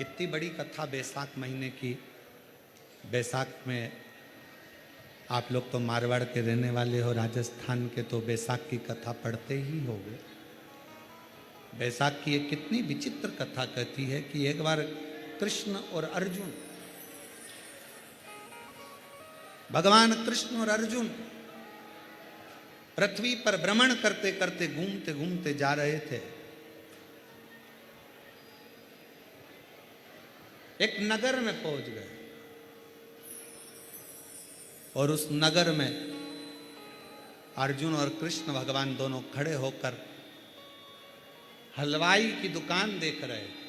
कितनी बड़ी कथा बैसाख महीने की। बैसाख में आप लोग तो मारवाड़ के रहने वाले हो, राजस्थान के, तो बैसाख की कथा पढ़ते ही होंगे। बैसाख की एक कितनी विचित्र कथा कहती है कि एक बार कृष्ण और अर्जुन, भगवान कृष्ण और अर्जुन पृथ्वी पर भ्रमण करते करते घूमते घूमते जा रहे थे। एक नगर में पहुंच गए और उस नगर में अर्जुन और कृष्ण भगवान दोनों खड़े होकर हलवाई की दुकान देख रहे थे।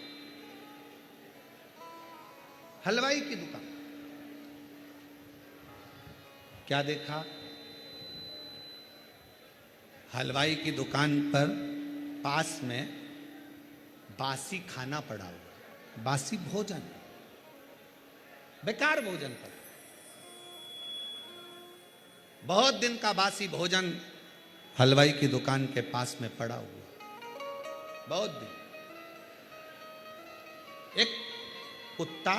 हलवाई की दुकान, क्या देखा? हलवाई की दुकान पर पास में बासी खाना पड़ा हुआ, बासी भोजन, बेकार भोजन पड़ा। बहुत दिन का बासी भोजन हलवाई की दुकान के पास में पड़ा हुआ, बहुत दिन। एक कुत्ता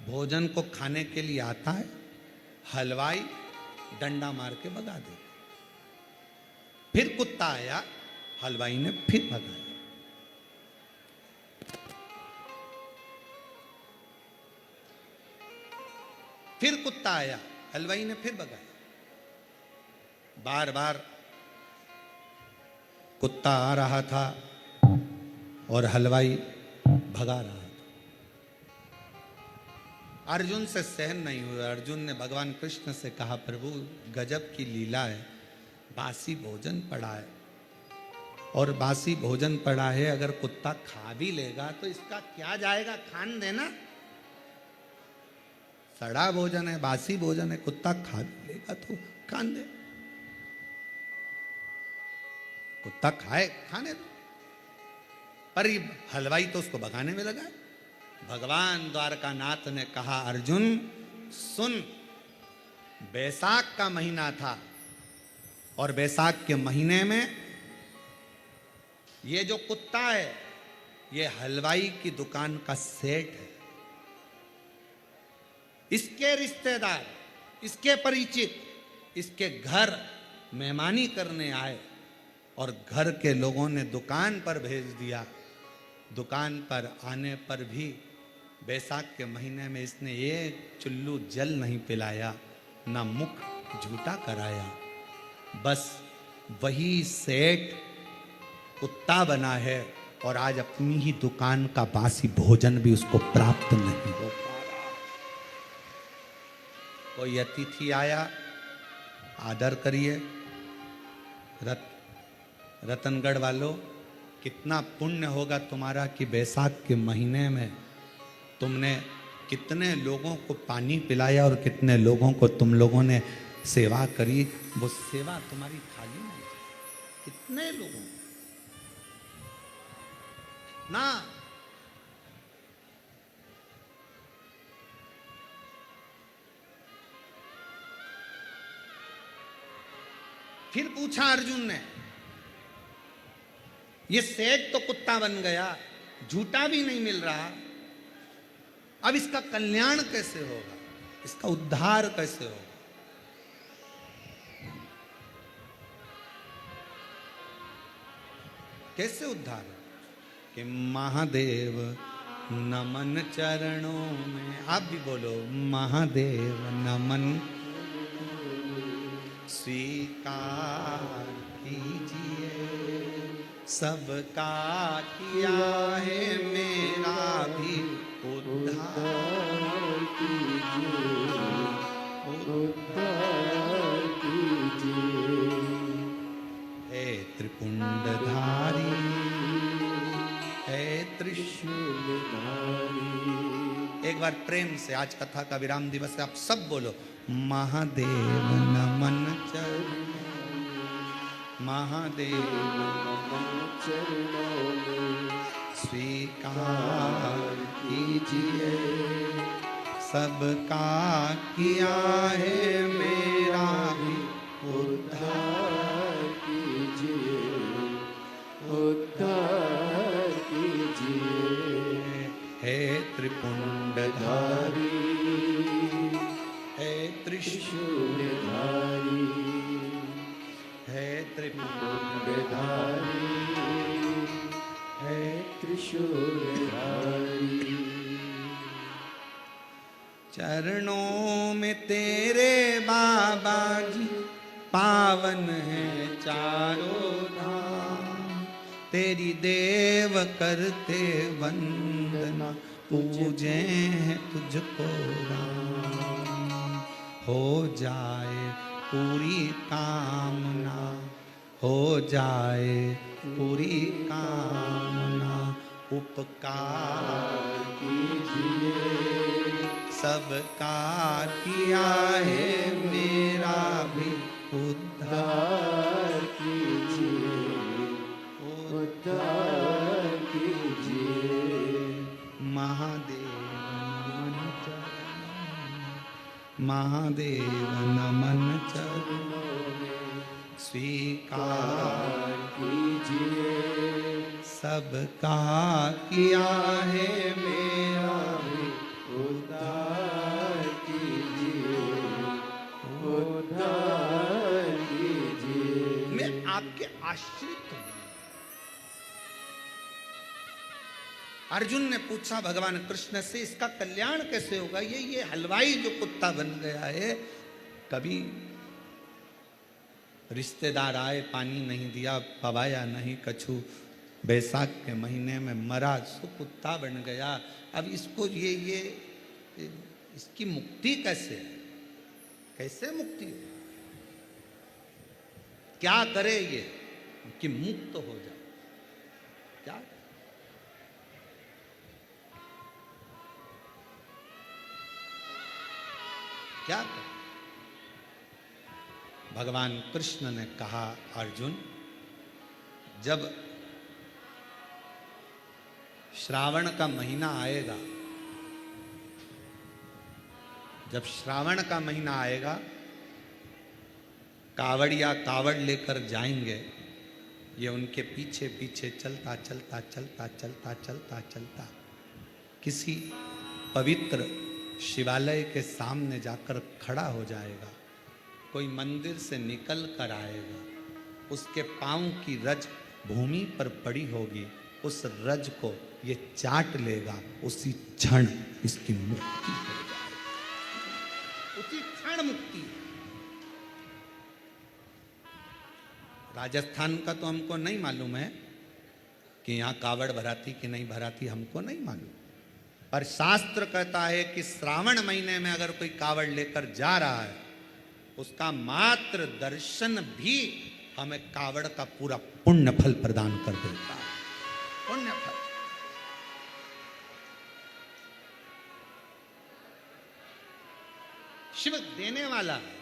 भोजन को खाने के लिए आता है, हलवाई डंडा मार के भगा देता। फिर कुत्ता आया, हलवाई ने फिर भगाया। फिर कुत्ता आया, हलवाई ने फिर भगाया। बार बार कुत्ता आ रहा था और हलवाई भगा रहा था। अर्जुन से सहन नहीं हुआ। अर्जुन ने भगवान कृष्ण से कहा, प्रभु गजब की लीला है, बासी भोजन पड़ा है और बासी भोजन पड़ा है, अगर कुत्ता खा भी लेगा तो इसका क्या जाएगा, खान देना। सड़ा भोजन है, बासी भोजन है, कुत्ता खा भी लेगा तो खान दे। कुत्ता खाए, खाने दो। पर ये हलवाई तो उसको भगाने में लगा है। भगवान द्वारकानाथ ने कहा, अर्जुन सुन, बैसाख का महीना था और बैसाख के महीने में ये जो कुत्ता है ये हलवाई की दुकान का सेठ है। इसके रिश्तेदार, इसके परिचित इसके घर मेहमानी करने आए और घर के लोगों ने दुकान पर भेज दिया। दुकान पर आने पर भी बैसाख के महीने में इसने एक चुल्लू जल नहीं पिलाया, ना मुख झूठा कराया। बस वही सेठ कुत्ता बना है और आज अपनी ही दुकान का बासी भोजन भी उसको प्राप्त नहीं हो पा रहा। कोई अतिथि आया, आदर करिए। रतनगढ़ वालों, कितना पुण्य होगा तुम्हारा कि बैसाख के महीने में तुमने कितने लोगों को पानी पिलाया और कितने लोगों को तुम लोगों ने सेवा करी। वो सेवा तुम्हारी खाली नहीं, कितने लोगों ना। फिर पूछा अर्जुन ने, ये सेठ तो कुत्ता बन गया, झूठा भी नहीं मिल रहा, अब इसका कल्याण कैसे होगा, इसका उद्धार कैसे होगा? कैसे उद्धार? कि महादेव नमन चरणों में, आप भी बोलो, महादेव नमन स्वीकार कीजिए, सबका किया है मेरा भी उद्धार कीजिए, उद्धार कीजिए। हे त्रिपुंडधारी, हे त्रिशूलधारी। एक बार प्रेम से, आज कथा का विराम दिवस है, आप सब बोलो, महादेव नमन चरणों, महादेव नमन चरणों में स्वीकार कीजिए, सबका किया है मेरा भी उद्धार कीजिए, उद्धार कीजिए। हे त्रिपुंडधारी, हे त्रिशूलधारी, हे त्रिपुंडधारी, हे त्रिशूलधारी। चरणों में तेरे बाबा जी पावन है चारों धाम, तेरी देव करते वंदना, पूजे हैं तुझको राम। हो जाए पूरी कामना, हो जाए पूरी कामना, उपकार कीजिए सबका किया है, मेरा भी उद्धार कीजिए, उद्धार कीजिए। महादेव नमन चरणों, महादेव नमन चरणों में, स्वीकार कीजिए सबका किया है, मेरा भी उद्धार कीजिए, उद्धार कीजिए। मैं आपके आश्रित हूं। अर्जुन ने पूछा भगवान कृष्ण से, इसका कल्याण कैसे होगा? ये हलवाई जो कुत्ता बन गया है, कभी रिश्तेदार आए पानी नहीं दिया, पवाया नहीं कछु, बैसाख के महीने में मरा, सो कुत्ता बन गया। अब इसको ये इसकी मुक्ति कैसे है? कैसे मुक्ति हो? क्या करे ये कि मुक्त हो जाए? क्या क्या करे? भगवान कृष्ण ने कहा, अर्जुन, जब श्रावण का महीना आएगा, जब श्रावण का महीना आएगा, कावड़िया कावड़ लेकर जाएंगे, ये उनके पीछे पीछे चलता चलता चलता चलता चलता चलता किसी पवित्र शिवालय के सामने जाकर खड़ा हो जाएगा। कोई मंदिर से निकल कर आएगा, उसके पांव की रज भूमि पर पड़ी होगी, उस रज को ये चाट लेगा, उसी क्षण इसकी मुक्ति हो जाएगी, उसी क्षण मुक्ति। राजस्थान का तो हमको नहीं मालूम है कि यहाँ कावड़ भराती कि नहीं भराती, हमको नहीं मालूम, पर शास्त्र कहता है कि श्रावण महीने में अगर कोई कावड़ लेकर जा रहा है, उसका मात्र दर्शन भी हमें कावड़ का पूरा पुण्य फल प्रदान कर देता है। पुण्य फल। शिव देने वाला है।